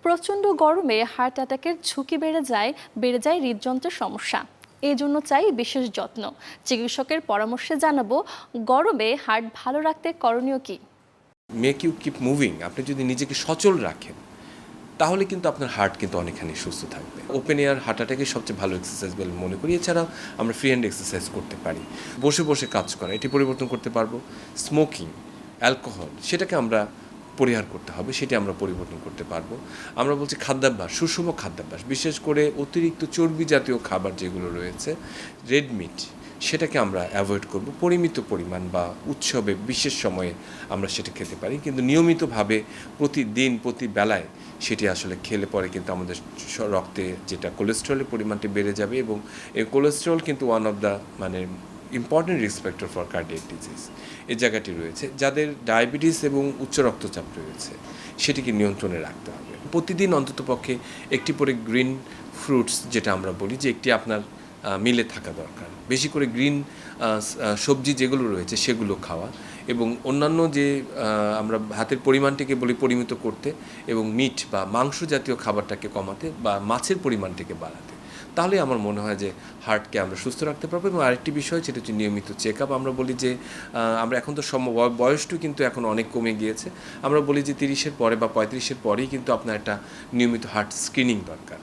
প্রচণ্ড গরমে হার্ট অ্যাটাকের ঝুঁকি বেড়ে যায় হৃদযন্ত্রের সমস্যা। এই জন্য চাই বিশেষ যত্ন। চিকিৎসকের পরামর্শে জানাবো গরমে হার্ট ভালো রাখতে করণীয় কি। Make you keep moving. আপনি যদি নিজেকে সচল রাখেন তাহলে কিন্তু আপনার হার্ট কিন্তু অনেকখানি সুস্থ থাকবে। ওপেন এয়ার হার্ট অ্যাটাকের সবচেয়ে ভালো এক্সারসাইজ বলে মনে করি। এছাড়াও আমরা ফ্রি হ্যান্ড এক্সারসাইজ করতে পারি, বসে বসে কাজ করা, এটি পরিবর্তন করতে পারবো। স্মোকিং, অ্যালকোহল, সেটাকে আমরা পরিহার করতে হবে, সেটি আমরা পরিবর্তন করতে পারবো। আমরা বলছি খাদ্যাভ্যাস, সুষম খাদ্যাভ্যাস, বিশেষ করে অতিরিক্ত চর্বি জাতীয় খাবার যেগুলো রয়েছে, রেড মিট, সেটাকে আমরা অ্যাভয়েড করব। পরিমিত পরিমাণ বা উৎসবে বিশেষ সময়ে আমরা সেটা খেতে পারি, কিন্তু নিয়মিতভাবে প্রতিদিন প্রতি বেলায় সেটি আসলে খেলে পরে কিন্তু আমাদের রক্তে যেটা কোলেস্টেরলের পরিমাণটি বেড়ে যাবে, এবং এই কোলেস্টেরল কিন্তু one of the important risk factor for cardiac disease. এই জায়গাটি রয়েছে। যাদের ডায়াবেটিস এবং উচ্চ রক্তচাপ রয়েছে সেটিকে নিয়ন্ত্রণে রাখতে হবে। প্রতিদিন অন্ততপক্ষে একটি করে গ্রিন ফ্রুটস, যেটা আমরা বলি যে একটি আপনার মিলে থাকা দরকার। বেশি করে গ্রিন সবজি যেগুলো রয়েছে সেগুলো খাওয়া, এবং অন্যান্য যে আমরা ভাতের পরিমাণটিকে বলি পরিমিত করতে, এবং মিট বা মাংস জাতীয় খাবারটাকে কমাতে বা মাছের পরিমাণটিকে বাড়াতে। তাহলে আমার মনে হয় যে হার্টকে আমরা সুস্থ রাখতে পারবো। এবং আরেকটি বিষয়, সেটা হচ্ছে নিয়মিত চেক আপ। আমরা বলি যে আমরা এখন তো বয়সটাও কিন্তু এখন অনেক কমে গিয়েছে। আমরা বলি যে 30-এর পরে বা 35-এর পরেই কিন্তু আপনার একটা নিয়মিত হার্ট স্ক্রিনিং দরকার।